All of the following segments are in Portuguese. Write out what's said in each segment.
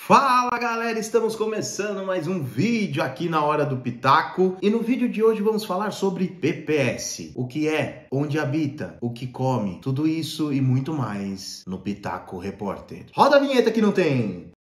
Fala galera, estamos começando mais um vídeo aqui na Hora do Pitaco e no vídeo de hoje vamos falar sobre PPS, o que é, onde habita, o que come, tudo isso e muito mais no Pitaco Repórter. Roda a vinheta que não tem!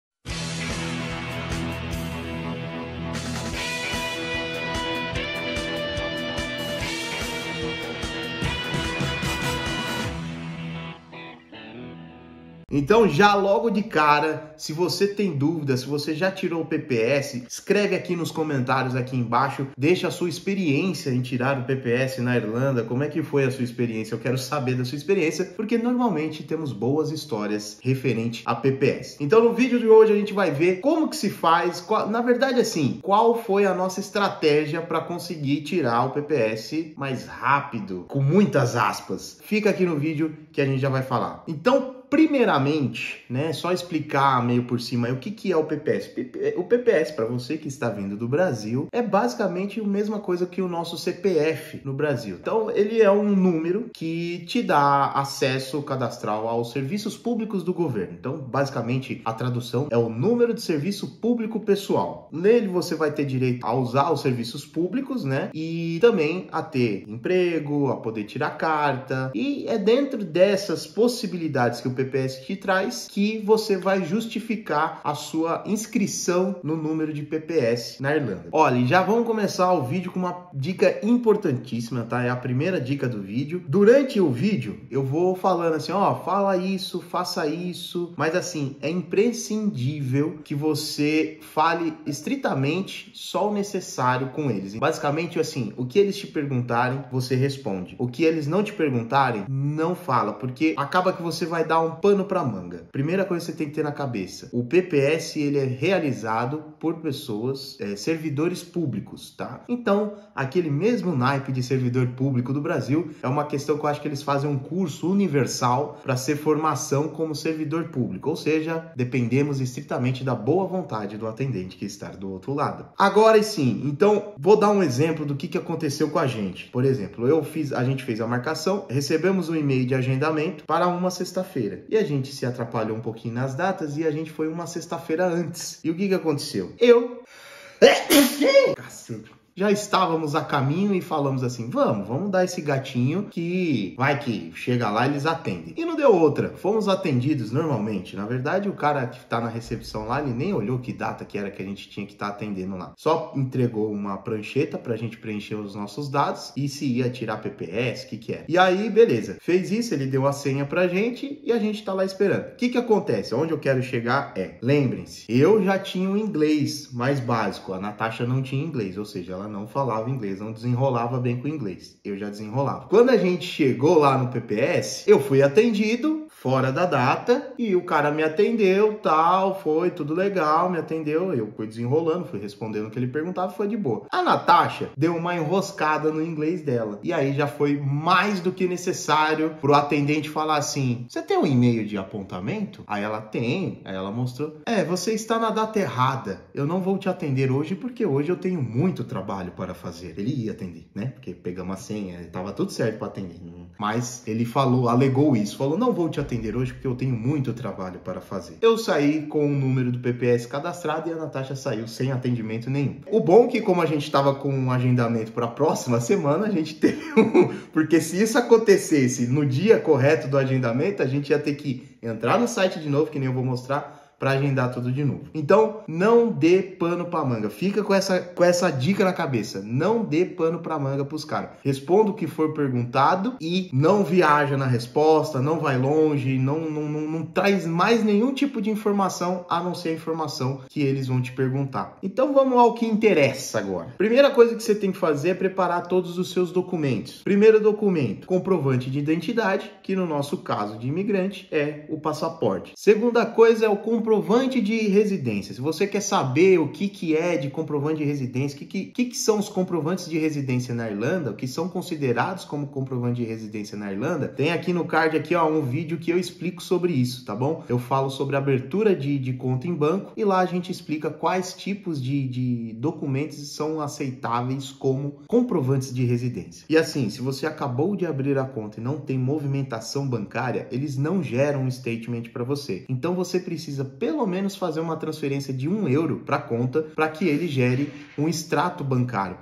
Então, já logo de cara, se você tem dúvida, se você já tirou o PPS, escreve aqui nos comentários aqui embaixo, deixa a sua experiência em tirar o PPS na Irlanda, como é que foi a sua experiência? Eu quero saber da sua experiência, porque normalmente temos boas histórias referente a PPS. Então, no vídeo de hoje a gente vai ver como que se faz, na verdade assim, qual foi a nossa estratégia para conseguir tirar o PPS mais rápido, com muitas aspas. Fica aqui no vídeo que a gente já vai falar. Então, primeiramente, né, só explicar meio por cima o que é o PPS. O PPS, para você que está vindo do Brasil, é basicamente a mesma coisa que o nosso CPF no Brasil. Então, ele é um número que te dá acesso cadastral aos serviços públicos do governo. Então, basicamente, a tradução é o número de serviço público pessoal. Nele, você vai ter direito a usar os serviços públicos, né, e também a ter emprego, a poder tirar carta. E é dentro dessas possibilidades que o PPS te traz que você vai justificar a sua inscrição no número de PPS na Irlanda. Olha, já vamos começar o vídeo com uma dica importantíssima, tá? É a primeira dica do vídeo. Durante o vídeo, eu vou falando assim, ó, fala isso, faça isso, mas assim, é imprescindível que você fale estritamente só o necessário com eles. Basicamente, assim, o que eles te perguntarem, você responde. O que eles não te perguntarem, não fala, porque acaba que você vai dar um pano para manga. Primeira coisa que você tem que ter na cabeça, o PPS ele é realizado por pessoas, servidores públicos, tá? Então, aquele mesmo naipe de servidor público do Brasil é uma questão que eu acho que eles fazem um curso universal para ser formação como servidor público, ou seja, dependemos estritamente da boa vontade do atendente que está do outro lado. Agora sim, então, vou dar um exemplo do que aconteceu com a gente. Por exemplo, a gente fez a marcação, recebemos um e-mail de agendamento para uma sexta-feira. E a gente se atrapalhou um pouquinho nas datas e a gente foi uma sexta-feira antes. E o que aconteceu? Cacete. Já estávamos a caminho e falamos assim, vamos dar esse gatinho que vai que chega lá e eles atendem. E não deu outra, fomos atendidos normalmente. Na verdade, o cara que tá na recepção lá, ele nem olhou que data que era que a gente tinha que estar atendendo lá. Só entregou uma prancheta pra gente preencher os nossos dados e se ia tirar PPS, o que era. E aí, beleza, fez isso, ele deu a senha pra gente e a gente tá lá esperando. O que acontece? Onde eu quero chegar lembrem-se, eu já tinha o inglês mais básico, a Natasha não tinha inglês, ou seja, ela não falava inglês, não desenrolava bem com o inglês. Eu já desenrolava. Quando a gente chegou lá no PPS, eu fui atendido fora da data e o cara me atendeu, tal, foi tudo legal, me atendeu, eu fui desenrolando, fui respondendo o que ele perguntava, foi de boa. A Natasha deu uma enroscada no inglês dela e aí já foi mais do que necessário pro atendente falar assim, você tem um e-mail de apontamento? Aí ela tem, aí ela mostrou, você está na data errada, eu não vou te atender hoje porque hoje eu tenho muito trabalho para fazer. Ele ia atender, né? Porque pegamos a senha, tava tudo certo para atender. Mas ele alegou isso, falou, não vou te atender hoje porque eu tenho muito trabalho para fazer. Eu saí com o número do PPS cadastrado e a Natasha saiu sem atendimento nenhum. O bom é que como a gente tava com um agendamento para a próxima semana, a gente teve porque se isso acontecesse no dia correto do agendamento, a gente ia ter que entrar no site de novo, que nem eu vou mostrar, para agendar tudo de novo. Então, não dê pano para manga. Fica com essa dica na cabeça. Não dê pano para manga pros caras. Responda o que for perguntado e não viaja na resposta, não vai longe, não traz mais nenhum tipo de informação a não ser a informação que eles vão te perguntar. Então, vamos ao que interessa agora. Primeira coisa que você tem que fazer é preparar todos os seus documentos. Primeiro documento, comprovante de identidade, que no nosso caso de imigrante é o passaporte. Segunda coisa é o comprovante de residência. Se você quer saber o que é de comprovante de residência, o que são os comprovantes de residência na Irlanda, o que são considerados como comprovante de residência na Irlanda, tem aqui no card aqui, ó, um vídeo que eu explico sobre isso, tá bom? Eu falo sobre abertura de conta em banco e lá a gente explica quais tipos de documentos são aceitáveis como comprovantes de residência. E assim, se você acabou de abrir a conta e não tem movimentação bancária, eles não geram um statement para você. Então você precisa pelo menos fazer uma transferência de €1 para a conta para que ele gere um extrato bancário,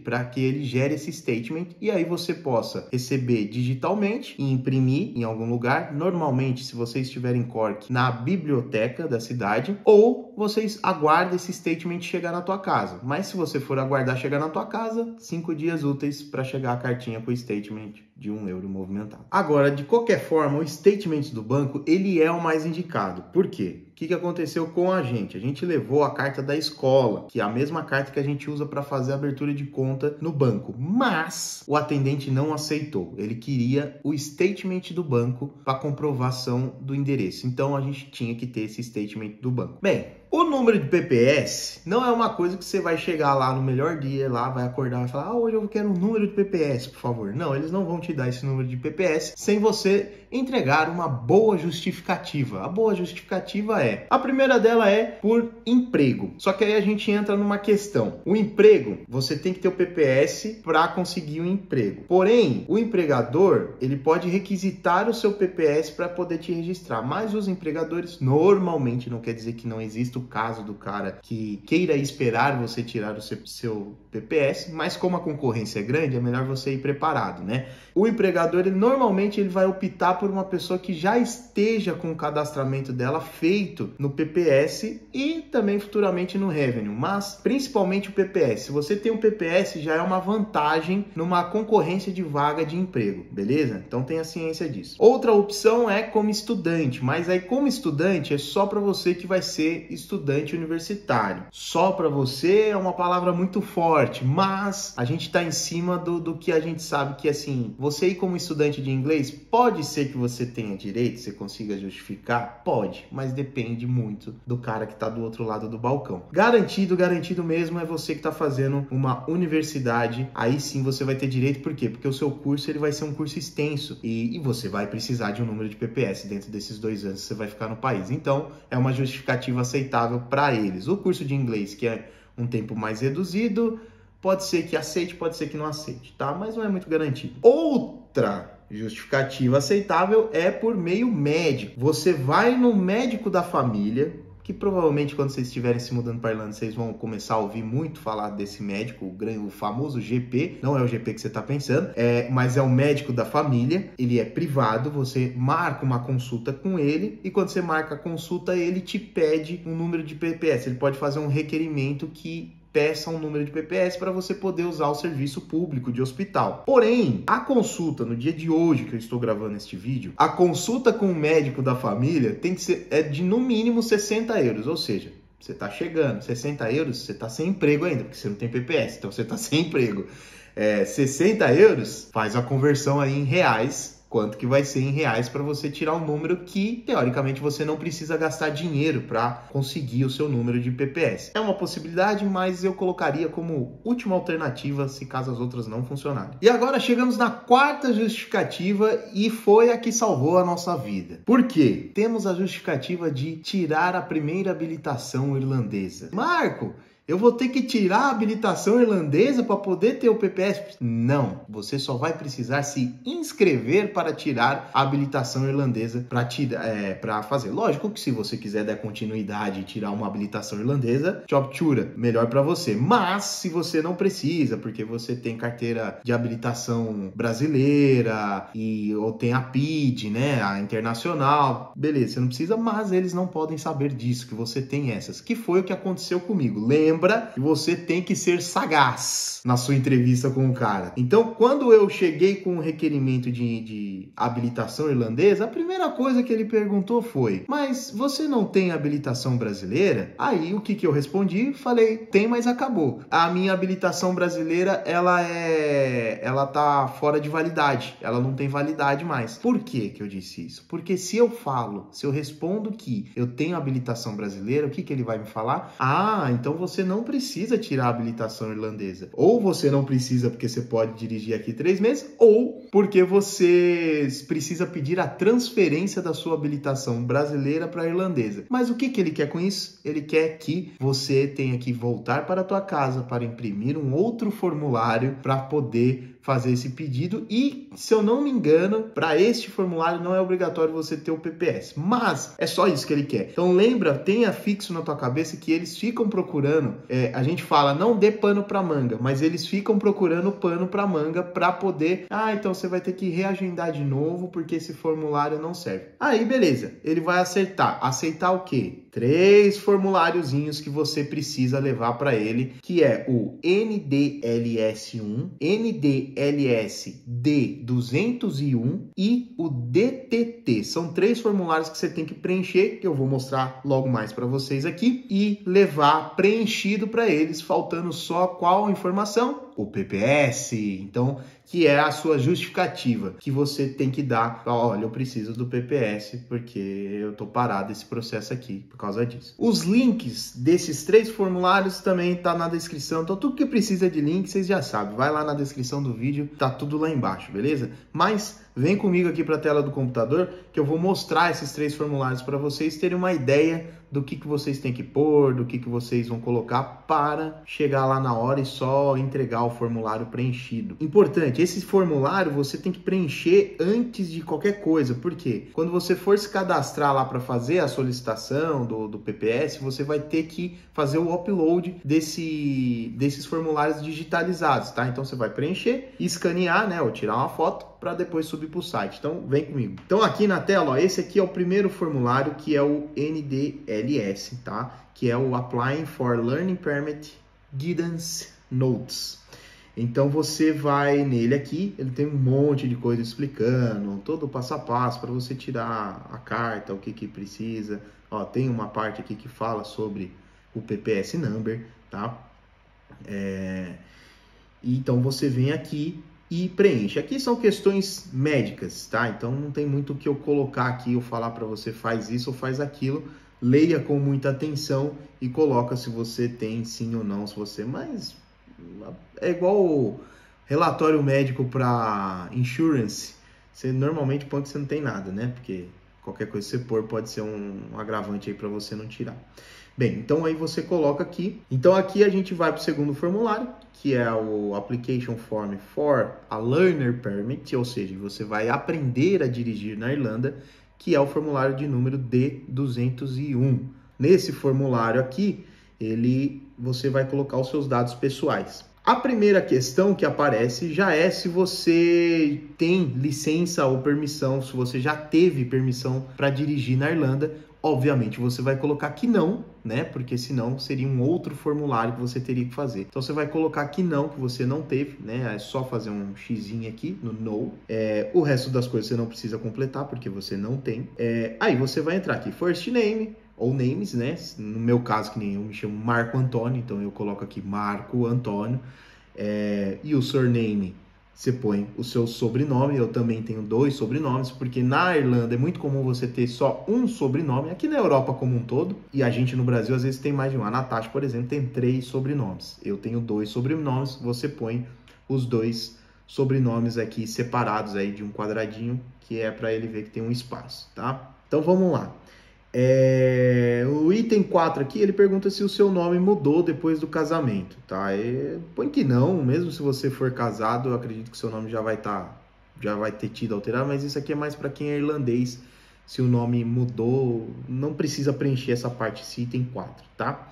para que ele gere esse statement e aí você possa receber digitalmente e imprimir em algum lugar, normalmente se você estiver em Cork, na biblioteca da cidade, ou vocês aguardam esse statement chegar na tua casa. Mas se você for aguardar chegar na tua casa, 5 dias úteis para chegar a cartinha com o statement de €1 movimentado. Agora, de qualquer forma, o statement do banco, ele é o mais indicado. Por quê? O que aconteceu com a gente? A gente levou a carta da escola, que é a mesma carta que a gente usa para fazer a abertura de conta no banco, mas o atendente não aceitou. Ele queria o statement do banco para comprovação do endereço. Então a gente tinha que ter esse statement do banco. Bem, o número de PPS não é uma coisa que você vai chegar lá no melhor dia, lá vai acordar e vai falar: hoje eu quero um número de PPS, por favor. Não, eles não vão te dar esse número de PPS sem você entregar uma boa justificativa. A boa justificativa a primeira dela é por emprego. Só que aí a gente entra numa questão. O emprego, você tem que ter o PPS para conseguir um emprego. Porém, o empregador, ele pode requisitar o seu PPS para poder te registrar. Mas os empregadores, normalmente, não quer dizer que não exista o caso do cara que queira esperar você tirar o seu PPS, mas como a concorrência é grande, é melhor você ir preparado, né? O empregador, normalmente, ele vai optar por uma pessoa que já esteja com o cadastramento dela feito no PPS e também futuramente no Revenue, mas principalmente o PPS. Se você tem um PPS, já é uma vantagem numa concorrência de vaga de emprego, beleza? Então tenha ciência disso. Outra opção é como estudante, mas aí como estudante é só para você que vai ser estudante universitário. Só para você é uma palavra muito forte, mas a gente está em cima do que a gente sabe que, assim, você ir como estudante de inglês, pode ser que você tenha direito, você consiga justificar? Pode, mas depende muito do cara que está do outro lado do balcão. Garantido mesmo é você que está fazendo uma universidade, aí sim você vai ter direito. Por quê? Porque o seu curso ele vai ser um curso extenso e você vai precisar de um número de PPS dentro desses 2 anos que você vai ficar no país. Então, é uma justificativa aceitável para eles. O curso de inglês, que é um tempo mais reduzido, pode ser que aceite, pode ser que não aceite, tá? Mas não é muito garantido. Outra justificativa aceitável é por meio médico. Você vai no médico da família, que provavelmente quando vocês estiverem se mudando para a Irlanda, vocês vão começar a ouvir muito falar desse médico, o famoso GP. Não é o GP que você está pensando, mas é o médico da família. Ele é privado, você marca uma consulta com ele e quando você marca a consulta, ele te pede um número de PPS. Ele pode fazer um requerimento que peça um número de PPS para você poder usar o serviço público de hospital. Porém, a consulta, no dia de hoje que eu estou gravando este vídeo, a consulta com o médico da família tem que ser de no mínimo €60, ou seja, você está chegando, €60, você está sem emprego ainda, porque você não tem PPS, então você está sem emprego. €60, faz a conversão aí em reais, quanto que vai ser em reais para você tirar um número que, teoricamente, você não precisa gastar dinheiro para conseguir o seu número de PPS. É uma possibilidade, mas eu colocaria como última alternativa se caso as outras não funcionarem. E agora chegamos na quarta justificativa e foi a que salvou a nossa vida. Por quê? Temos a justificativa de tirar a primeira habilitação irlandesa. Marco, eu vou ter que tirar a habilitação irlandesa para poder ter o PPS? Não, você só vai precisar se inscrever para tirar a habilitação irlandesa para fazer. Lógico que se você quiser dar continuidade e tirar uma habilitação irlandesa, Choptura, melhor para você. Mas se você não precisa, porque você tem carteira de habilitação brasileira ou tem a PID, né, a internacional, beleza, você não precisa, mas eles não podem saber disso, que você tem essas, que foi o que aconteceu comigo. Lembra que você tem que ser sagaz na sua entrevista com o cara. Então, quando eu cheguei com um requerimento de habilitação irlandesa, a primeira coisa que ele perguntou foi: mas você não tem habilitação brasileira? Aí, o que eu respondi? Falei: tem, mas acabou. A minha habilitação brasileira, ela tá fora de validade. Ela não tem validade mais. Por que eu disse isso? Porque se eu respondo que eu tenho habilitação brasileira, o que ele vai me falar? Ah, então você não precisa tirar a habilitação irlandesa. Ou você não precisa porque você pode dirigir aqui 3 meses, ou porque você precisa pedir a transferência da sua habilitação brasileira para a irlandesa. Mas o que ele quer com isso? Ele quer que você tenha que voltar para a tua casa para imprimir um outro formulário para poder fazer esse pedido e, se eu não me engano, para este formulário não é obrigatório você ter o PPS, mas é só isso que ele quer. Então lembra, tenha fixo na tua cabeça que eles ficam procurando, a gente fala não dê pano para manga, mas eles ficam procurando pano para manga para poder, então você vai ter que reagendar de novo porque esse formulário não serve. Aí beleza, ele vai aceitar o quê? 3 formuláriozinhos que você precisa levar para ele, que é o NDLS1, NDLS D201 e o DTT. São 3 formulários que você tem que preencher, que eu vou mostrar logo mais para vocês aqui, e levar preenchido para eles, faltando só qual informação? O PPS. Então, que é a sua justificativa que você tem que dar. Olha, eu preciso do PPS porque eu tô parado esse processo aqui por causa disso. Os links desses 3 formulários também tá na descrição. Então, tudo que precisa de link, vocês já sabem. Vai lá na descrição do vídeo, tá tudo lá embaixo, beleza? Mas vem comigo aqui para a tela do computador que eu vou mostrar esses 3 formulários para vocês terem uma ideia do que vocês têm que pôr, do que vocês vão colocar para chegar lá na hora e só entregar o formulário preenchido. Importante, esse formulário você tem que preencher antes de qualquer coisa, porque quando você for se cadastrar lá para fazer a solicitação do PPS, você vai ter que fazer o upload desses formulários digitalizados, tá? Então você vai preencher, escanear, né, ou tirar uma foto para depois subir para o site. Então vem comigo. Então aqui na tela, ó, esse aqui é o primeiro formulário, que é o NDLS, tá? Que é o Applying for Learning Permit Guidance Notes. Então você vai nele aqui, ele tem um monte de coisa explicando, todo o passo a passo para você tirar a carta, o que precisa. Ó, tem uma parte aqui que fala sobre o PPS Number, tá? Então você vem aqui e preenche. Aqui são questões médicas, tá? Então não tem muito o que eu colocar aqui, eu falar para você faz isso ou faz aquilo. Leia com muita atenção e coloca se você tem sim ou não, se você... Mas é igual o relatório médico para insurance. Você normalmente põe que você não tem nada, né? Porque qualquer coisa que você pôr pode ser um agravante aí para você não tirar. Bem, então aí você coloca aqui. Então aqui a gente vai para o segundo formulário, que é o Application Form for a Learner Permit, ou seja, você vai aprender a dirigir na Irlanda, que é o formulário de número D201. Nesse formulário aqui, você vai colocar os seus dados pessoais. A primeira questão que aparece já é se você tem licença ou permissão, se você já teve permissão para dirigir na Irlanda. Obviamente você vai colocar que não, né? Porque senão seria um outro formulário que você teria que fazer. Então você vai colocar que não, que você não teve, né? É só fazer um xizinho aqui no no. O resto das coisas você não precisa completar porque você não tem. Aí você vai entrar aqui, first name ou names, né? No meu caso, que nem eu me chamo Marco Antônio, então eu coloco aqui Marco Antônio. E o surname, você põe o seu sobrenome. Eu também tenho 2 sobrenomes, porque na Irlanda é muito comum você ter só um sobrenome, aqui na Europa como um todo, e a gente no Brasil às vezes tem mais de um. A Natasha, por exemplo, tem 3 sobrenomes. Eu tenho 2 sobrenomes, você põe os 2 sobrenomes aqui separados aí de um quadradinho, que é para ele ver que tem um espaço, tá? Então vamos lá. O item 4 aqui, ele pergunta se o seu nome mudou depois do casamento, tá? Põe que não, mesmo se você for casado, eu acredito que o seu nome já vai ter tido alterado, mas isso aqui é mais para quem é irlandês. Se o nome mudou, não precisa preencher essa parte, esse item 4, tá?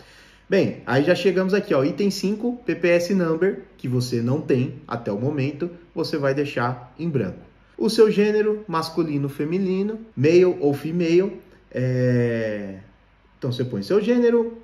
Bem, aí já chegamos aqui, ó, item 5, PPS Number, que você não tem até o momento, você vai deixar em branco. O seu gênero, masculino, feminino, male ou female. Então você põe seu gênero,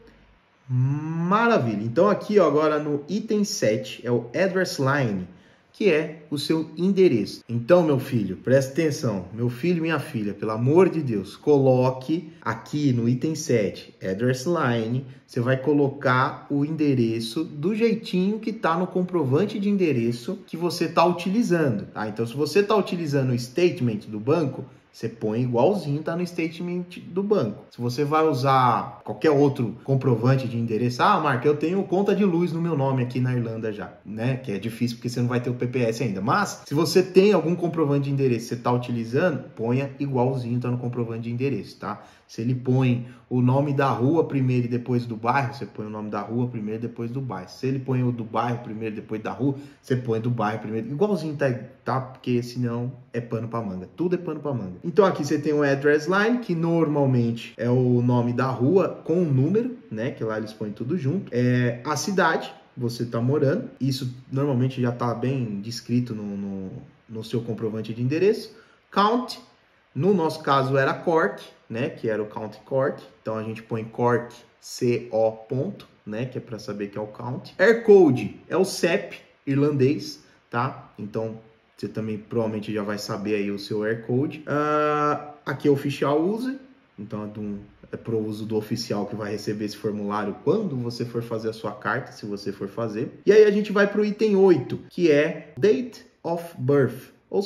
maravilha. Então aqui, ó, agora no item 7 é o address line, que é o seu endereço. Então, meu filho, presta atenção, meu filho e minha filha, pelo amor de Deus, coloque aqui no item 7, address line, você vai colocar o endereço do jeitinho que está no comprovante de endereço que você está utilizando, tá? Então, se você está utilizando o statement do banco, Você põe igualzinho, tá no statement do banco. Se você vai usar qualquer outro comprovante de endereço, Marco, eu tenho conta de luz no meu nome aqui na Irlanda já, né? Que é difícil porque você não vai ter o PPS ainda. Mas, se você tem algum comprovante de endereço que você tá utilizando, ponha igualzinho, tá no comprovante de endereço, tá? Se ele põe o nome da rua primeiro e depois do bairro, você põe o nome da rua primeiro e depois do bairro. Se ele põe o do bairro primeiro e depois da rua, você põe do bairro primeiro. Igualzinho, tá? Porque senão é pano pra manga. Tudo é pano pra manga. Então aqui você tem o address line, que normalmente é o nome da rua com o número, né? Que lá eles põem tudo junto. A cidade, você tá morando. Isso normalmente já tá bem descrito no seu comprovante de endereço. County, no nosso caso era Cork, né? Que era o County Cork. Então a gente põe Cork, C-O ponto, né? Que é para saber que é o County. Air Code é o CEP irlandês, tá? Então você também provavelmente já vai saber aí o seu Air Code. Aqui é oficial user, então é pro uso do oficial que vai receber esse formulário quando você for fazer a sua carta, se você for fazer. E aí a gente vai pro item 8, que é Date of Birth, ou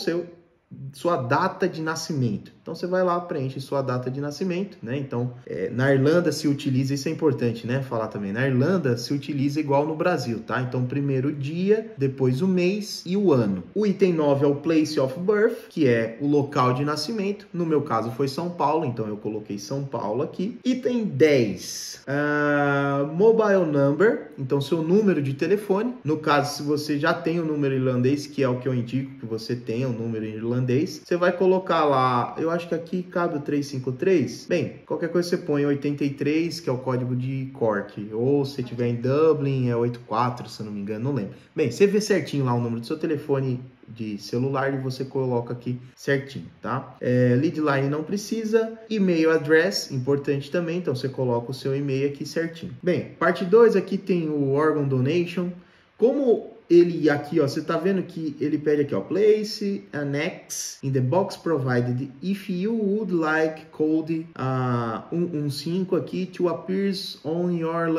sua data de nascimento. Então você vai lá, preenche sua data de nascimento, né? Então, na Irlanda se utiliza, isso é importante, né? Falar também, na Irlanda se utiliza igual no Brasil, tá? Então, primeiro o dia, depois o mês e o ano. O item 9 é o Place of Birth, que é o local de nascimento. No meu caso foi São Paulo, então eu coloquei São Paulo aqui. Item 10, Mobile Number, então seu número de telefone. No caso, se você já tem o número irlandês, que é o que eu indico que você tenha o número irlandês, você vai colocar lá, eu acho que aqui cabe o 353. Bem, qualquer coisa você põe 83, que é o código de Cork. Ou se tiver em Dublin, é 84, se eu não me engano, não lembro. Bem, você vê certinho lá o número do seu telefone de celular e você coloca aqui certinho, tá? Lead line não precisa. E-mail address, importante também, então você coloca o seu e-mail aqui certinho. Bem, parte 2, aqui tem o Organ Donation. Como ele aqui, ó, você tá vendo que ele pede aqui, ó, place an X in the box provided if you would like code 115 aqui to appears on your...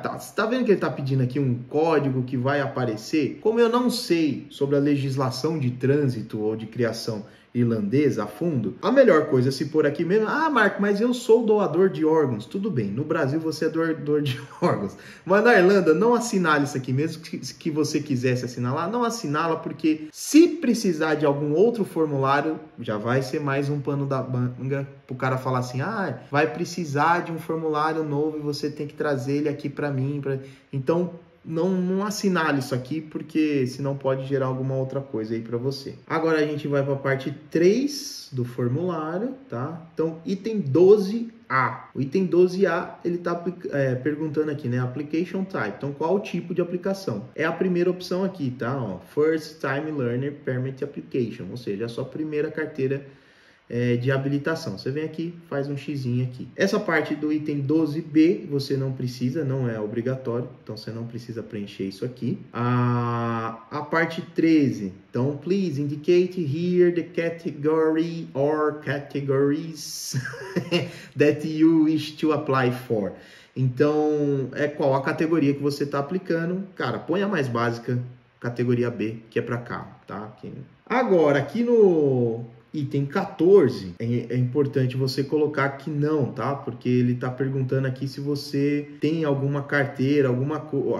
Tá. Você tá vendo que ele tá pedindo aqui um código que vai aparecer? Como eu não sei sobre a legislação de trânsito ou de criação irlandesa a fundo, a melhor coisa é se pôr aqui mesmo. Marco, mas eu sou doador de órgãos. Tudo bem, no Brasil você é doador de órgãos, mas na Irlanda não assinale isso aqui mesmo que você quisesse assinalar, não assinala, porque se precisar de algum outro formulário, já vai ser mais um pano da manga pro cara falar assim, vai precisar de um formulário novo e você tem que trazer ele aqui para mim, então não assinale isso aqui, porque senão pode gerar alguma outra coisa aí para você. Agora a gente vai para a parte 3 do formulário, tá? Então, item 12A. O item 12A, ele tá perguntando aqui, né? Application type. Então, qual o tipo de aplicação? É a primeira opção aqui, tá? Ó, First Time Learner Permit Application, ou seja, a sua primeira carteira de habilitação. Você vem aqui, faz um xizinho aqui. Essa parte do item 12B, você não precisa, não é obrigatório, então você não precisa preencher isso aqui. A parte 13, então, please indicate here the category or categories that you wish to apply for. Então, qual a categoria que você está aplicando? Cara, põe a mais básica, categoria B, que é para carro, tá? Agora, aqui no item 14, é importante você colocar que não, tá? Porque ele tá perguntando aqui se você tem alguma carteira,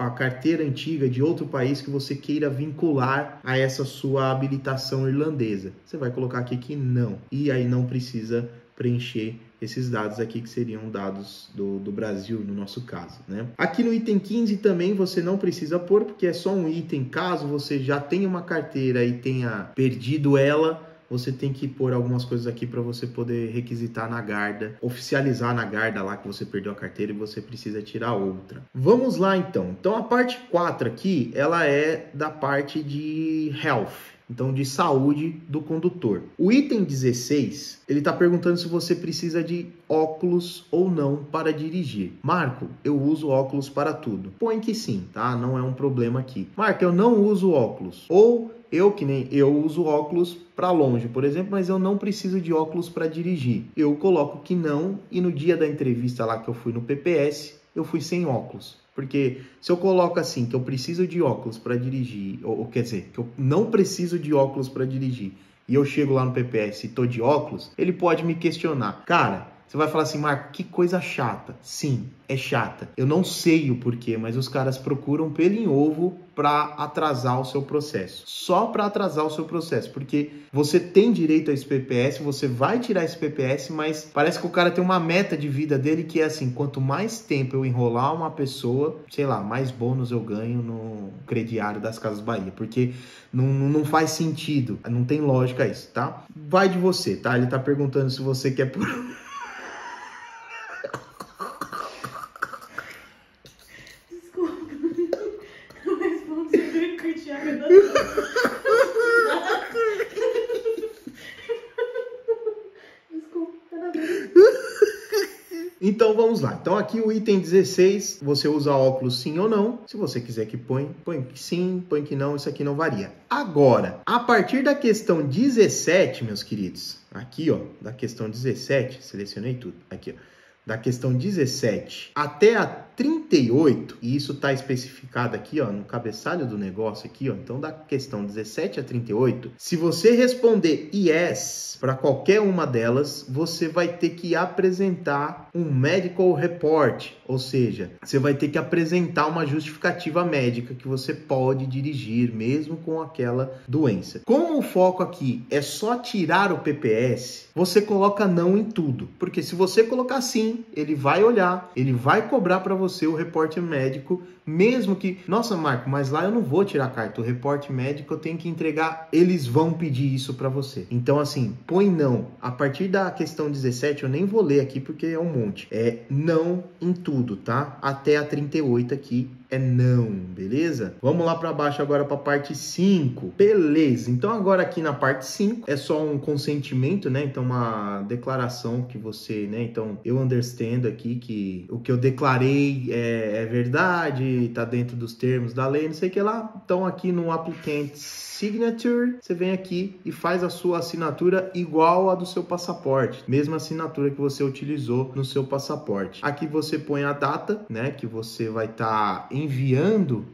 a carteira antiga de outro país que você queira vincular a essa sua habilitação irlandesa. Você vai colocar aqui que não. E aí não precisa preencher esses dados aqui que seriam dados do Brasil, no nosso caso, né? Aqui no item 15 também você não precisa pôr, porque é só um item. Caso você já tenha uma carteira e tenha perdido ela, você tem que pôr algumas coisas aqui para você poder requisitar na Garda, oficializar na Garda lá que você perdeu a carteira e você precisa tirar outra. Vamos lá então. Então a parte 4 aqui, ela é da parte de health, então de saúde do condutor. O item 16, ele está perguntando se você precisa de óculos ou não para dirigir. Marco, eu uso óculos para tudo. Põe que sim, tá? Não é um problema aqui. Marco, eu não uso óculos. Ou eu uso óculos para longe, por exemplo, mas eu não preciso de óculos para dirigir. Eu coloco que não, e no dia da entrevista lá que eu fui no PPS, eu fui sem óculos. Porque se eu coloco assim, que eu preciso de óculos para dirigir, ou quer dizer, que eu não preciso de óculos para dirigir, e eu chego lá no PPS e tô de óculos, ele pode me questionar. Cara, você vai falar assim, Marco, que coisa chata. Sim, é chata. Eu não sei o porquê, mas os caras procuram pelo em ovo para atrasar o seu processo. Só para atrasar o seu processo, porque você tem direito a esse PPS, você vai tirar esse PPS, mas parece que o cara tem uma meta de vida dele que é assim, quanto mais tempo eu enrolar uma pessoa, sei lá, mais bônus eu ganho no crediário das Casas Bahia, porque não faz sentido, não tem lógica isso, tá? Vai de você, tá? Ele tá perguntando se você quer por... Então vamos lá. Então aqui o item 16, você usa óculos sim ou não. Se você quiser que põe que sim, põe que não, isso aqui não varia. Agora, a partir da questão 17, meus queridos, aqui ó, da questão 17, selecionei tudo, aqui ó. Da questão 17 até a 38, e isso está especificado aqui, ó, no cabeçalho do negócio aqui, ó. Então, da questão 17 a 38, se você responder yes para qualquer uma delas, você vai ter que apresentar um medical report, ou seja, você vai ter que apresentar uma justificativa médica que você pode dirigir mesmo com aquela doença. Como o foco aqui é só tirar o PPS, você coloca não em tudo, porque se você colocar sim, ele vai olhar, ele vai cobrar para você o reporte médico, mesmo que, nossa Marco, mas lá eu não vou tirar a carta, o reporte médico eu tenho que entregar, eles vão pedir isso para você. Então assim, põe não. A partir da questão 17, eu nem vou ler aqui porque é um monte. É não em tudo, tá? Até a 38 aqui é não, beleza? Vamos lá para baixo agora para a parte 5. Beleza, então agora aqui na parte 5 é só um consentimento, né? Então uma declaração que você, né? Então eu understand aqui que o que eu declarei é verdade, tá dentro dos termos da lei, não sei o que lá. Então aqui no applicant signature, você vem aqui e faz a sua assinatura igual a do seu passaporte, mesma assinatura que você utilizou no seu passaporte. Aqui você põe a data, né, que você vai estar enviando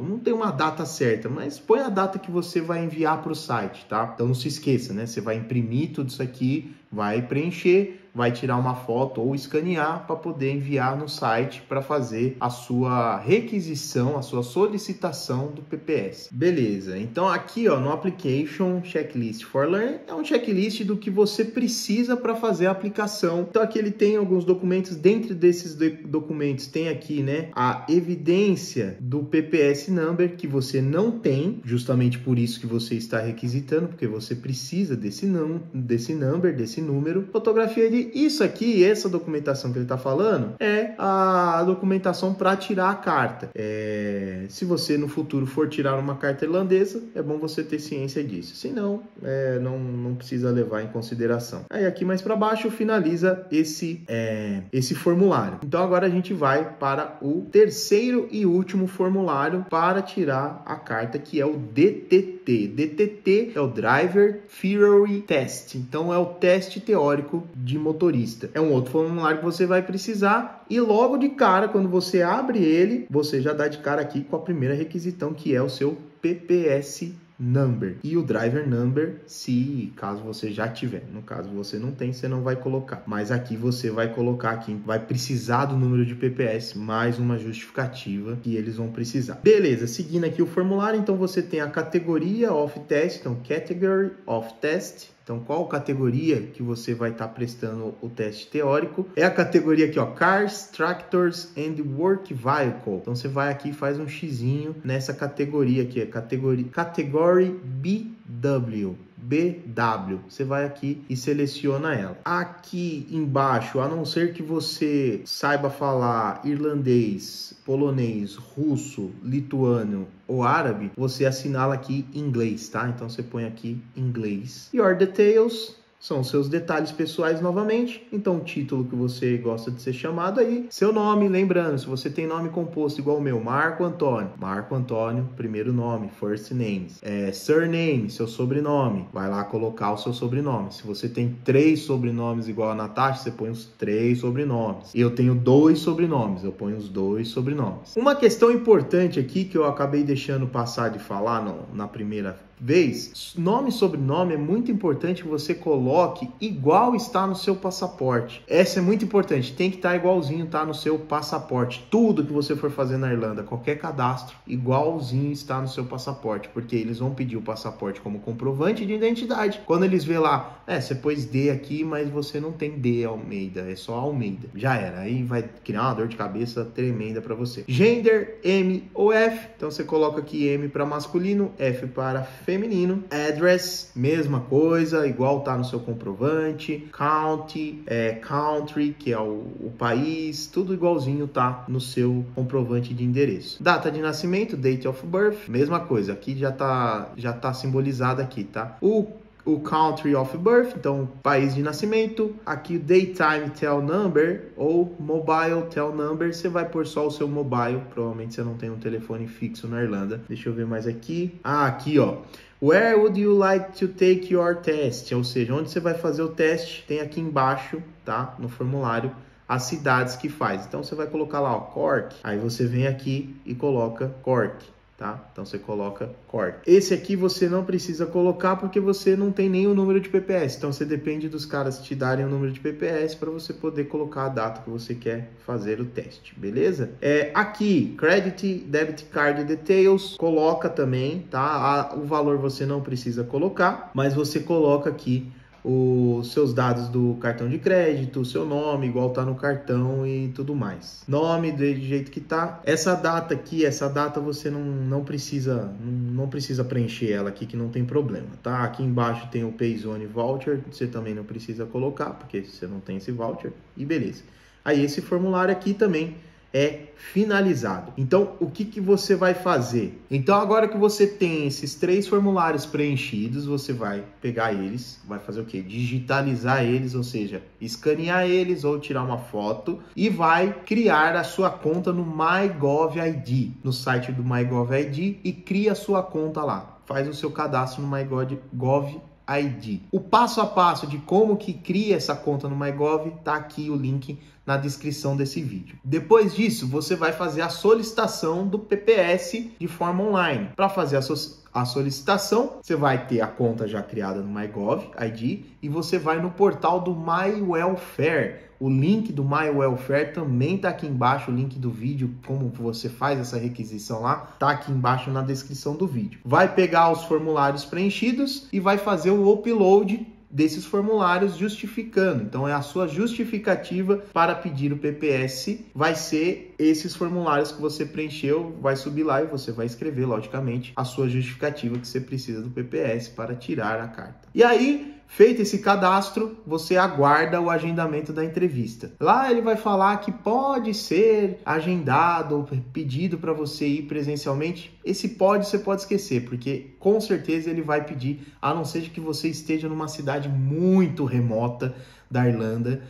não tem uma data certa, mas põe a data que você vai enviar para o site, tá? Então não se esqueça, né? Você vai imprimir tudo isso aqui, vai preencher, vai tirar uma foto ou escanear para poder enviar no site para fazer a sua requisição, a sua solicitação do PPS. Beleza, então aqui ó, no Application Checklist for Learn, é um checklist do que você precisa para fazer a aplicação. Então aqui ele tem alguns documentos, dentro desses documentos tem aqui, né, a evidência do PPS Number que você não tem, justamente por isso que você está requisitando, porque você precisa desse number, desse número, fotografia de isso aqui, essa documentação que ele está falando, é a documentação para tirar a carta. Se você no futuro for tirar uma carta irlandesa, é bom você ter ciência disso. Se não, não precisa levar em consideração. Aí aqui mais para baixo finaliza esse formulário. Então agora a gente vai para o terceiro e último formulário para tirar a carta, que é o DTT. DTT é o Driver Theory Test. Então é o teste teórico de motorista. É um outro formulário que você vai precisar e logo de cara, quando você abre ele, você já dá de cara aqui com a primeira requisitão, que é o seu PPS Number e o Driver Number, se caso você já tiver. No caso você não tem, você não vai colocar, mas aqui você vai colocar aqui, vai precisar do número de PPS, mais uma justificativa que eles vão precisar. Beleza, seguindo aqui o formulário, então você tem a categoria of test, então Category of Test. Então, qual categoria que você vai estar prestando o teste teórico? É a categoria aqui, ó, Cars, Tractors and Work Vehicle. Então, você vai aqui e faz um xizinho nessa categoria aqui, é Category BW. Você vai aqui e seleciona ela. Aqui embaixo, a não ser que você saiba falar irlandês, polonês, russo, lituano ou árabe, você assinala aqui inglês, tá? Então você põe aqui inglês. Your details são seus detalhes pessoais novamente. Então, o título que você gosta de ser chamado aí. Seu nome, lembrando, se você tem nome composto igual o meu, Marco Antônio, primeiro nome, first name. Surname, seu sobrenome. Vai lá colocar o seu sobrenome. Se você tem 3 sobrenomes igual a Natasha, você põe os 3 sobrenomes. Eu tenho 2 sobrenomes, eu ponho os 2 sobrenomes. Uma questão importante aqui que eu acabei deixando passar de falar na primeira vez, nome e sobrenome é muito importante que você coloque igual está no seu passaporte. Essa é muito importante, tem que estar igualzinho tá no seu passaporte. Tudo que você for fazer na Irlanda, qualquer cadastro, igualzinho está no seu passaporte, porque eles vão pedir o passaporte como comprovante de identidade. Quando eles vê lá, você pôs D aqui, mas você não tem D Almeida, é só Almeida. Já era, aí vai criar uma dor de cabeça tremenda para você. Gender, M ou F, então você coloca aqui M para masculino, F para feminino. Address, mesma coisa, igual tá no seu comprovante. County, country, que é o país, tudo igualzinho tá no seu comprovante de endereço. Data de nascimento, date of birth, mesma coisa, aqui já tá simbolizado aqui, tá? O country of birth, então país de nascimento. Aqui o daytime tel number ou mobile tel number, você vai pôr só o seu mobile, provavelmente você não tem um telefone fixo na Irlanda. Deixa eu ver mais aqui. Aqui ó. Where would you like to take your test? Ou seja, onde você vai fazer o teste, tem aqui embaixo, tá? No formulário, as cidades que faz. Então você vai colocar lá, ó, Cork. Aí você vem aqui e coloca Cork. Tá? Então você coloca Cork. Esse aqui você não precisa colocar porque você não tem nem o número de PPS. Então você depende dos caras te darem o número de PPS para você poder colocar a data que você quer fazer o teste, beleza? Aqui, Credit Debit Card Details, coloca também, tá? O valor você não precisa colocar, mas você coloca aqui os seus dados do cartão de crédito, o seu nome, igual tá no cartão e tudo mais. Nome do jeito que tá. Essa data aqui, você não precisa preencher ela aqui, que não tem problema, tá? Aqui embaixo tem o Payzone Voucher, você também não precisa colocar, porque você não tem esse voucher, e beleza. Aí esse formulário aqui também é finalizado. Então, o que você vai fazer? Então, agora que você tem esses 3 formulários preenchidos, você vai pegar eles, vai fazer o quê? Digitalizar eles, ou seja, escanear eles ou tirar uma foto e vai criar a sua conta no MyGovID, no site do MyGovID, e cria a sua conta lá. Faz o seu cadastro no MyGovID. O passo a passo de como que cria essa conta no MyGov, tá aqui o link na descrição desse vídeo. Depois disso, você vai fazer a solicitação do PPS de forma online. Para fazer a solicitação, você vai ter a conta já criada no MyGovID e você vai no portal do MyWelfare. O link do MyWelfare também tá aqui embaixo, o link do vídeo, como você faz essa requisição lá, tá aqui embaixo na descrição do vídeo. Vai pegar os formulários preenchidos e vai fazer o upload desses formulários justificando. Então é a sua justificativa para pedir o PPS, vai ser esses formulários que você preencheu, vai subir lá e você vai escrever, logicamente, a sua justificativa que você precisa do PPS para tirar a carta. E aí, feito esse cadastro, você aguarda o agendamento da entrevista. Lá ele vai falar que pode ser agendado ou pedido para você ir presencialmente. Esse pode, você pode esquecer, porque com certeza ele vai pedir, a não ser que você esteja numa cidade muito remota da Irlanda.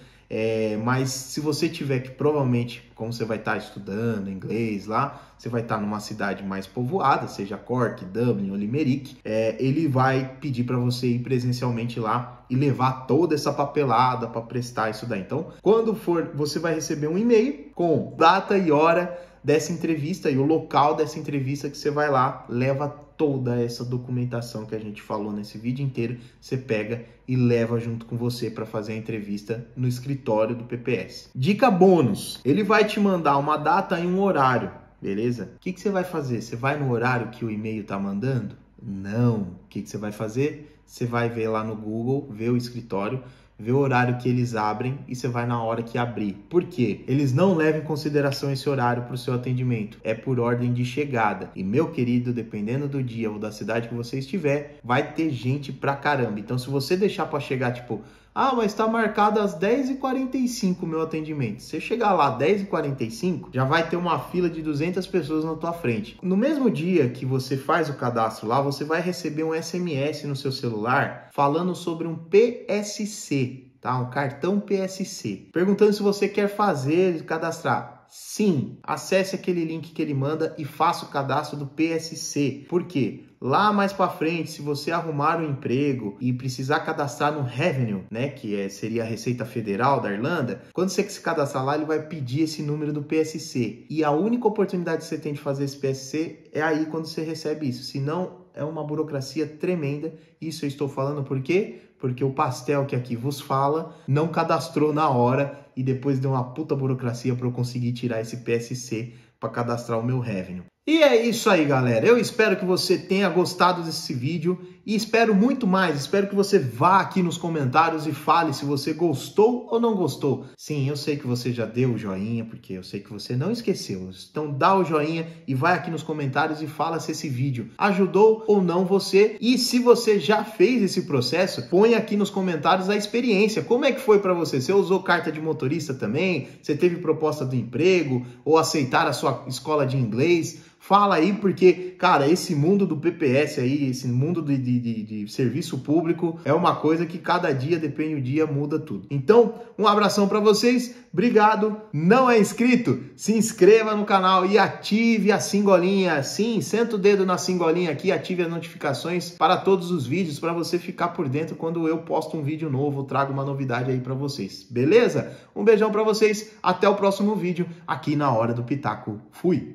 Mas se você tiver que, provavelmente, como você vai estar estudando inglês lá, você vai estar numa cidade mais povoada, seja Cork, Dublin ou Limerick, ele vai pedir para você ir presencialmente lá e levar toda essa papelada para prestar isso daí. Então, quando for, você vai receber um e-mail com data e hora dessa entrevista e o local dessa entrevista que você vai lá, leva toda essa documentação que a gente falou nesse vídeo inteiro, você pega e leva junto com você para fazer a entrevista no escritório do PPS. Dica bônus, ele vai te mandar uma data e um horário, beleza? O que você vai fazer? Você vai no horário que o e-mail tá mandando? Não. O que você vai fazer? Você vai ver lá no Google, ver o escritório, ver o horário que eles abrem e você vai na hora que abrir. Por quê? Eles não levam em consideração esse horário para o seu atendimento. É por ordem de chegada. E, meu querido, dependendo do dia ou da cidade que você estiver, vai ter gente pra caramba. Então, se você deixar para chegar, tipo, mas tá marcado às 10h45 o meu atendimento. Se você chegar lá às 10h45, já vai ter uma fila de 200 pessoas na tua frente. No mesmo dia que você faz o cadastro lá, você vai receber um SMS no seu celular falando sobre um PSC, tá? Um cartão PSC. Perguntando se você quer cadastrar. Sim, acesse aquele link que ele manda e faça o cadastro do PSC. Por quê? Lá mais para frente, se você arrumar um emprego e precisar cadastrar no Revenue, né, que seria a Receita Federal da Irlanda, quando você se cadastrar lá, ele vai pedir esse número do PSC. E a única oportunidade que você tem de fazer esse PSC é aí quando você recebe isso. Se não, é uma burocracia tremenda. Isso eu estou falando por quê? Porque o Pastel que aqui vos fala não cadastrou na hora e depois deu uma puta burocracia para eu conseguir tirar esse PSC para cadastrar o meu revenue. E é isso aí, galera. Eu espero que você tenha gostado desse vídeo e espero muito mais. Espero que você vá aqui nos comentários e fale se você gostou ou não gostou. Sim, eu sei que você já deu o joinha, porque eu sei que você não esqueceu. Então dá o joinha e vai aqui nos comentários e fala se esse vídeo ajudou ou não você. E se você já fez esse processo, põe aqui nos comentários a experiência. Como é que foi para você? Você usou carta de motorista também? Você teve proposta do emprego? Ou aceitar a sua escola de inglês? Fala aí, porque, cara, esse mundo do PPS aí, esse mundo de serviço público é uma coisa que cada dia, depende do dia, muda tudo. Então, um abração para vocês, obrigado. Não é inscrito? Se inscreva no canal e ative a singolinha. Sim, senta o dedo na singolinha aqui, ative as notificações para todos os vídeos, para você ficar por dentro quando eu posto um vídeo novo, trago uma novidade aí para vocês. Beleza? Um beijão para vocês, até o próximo vídeo aqui na Hora do Pitaco. Fui!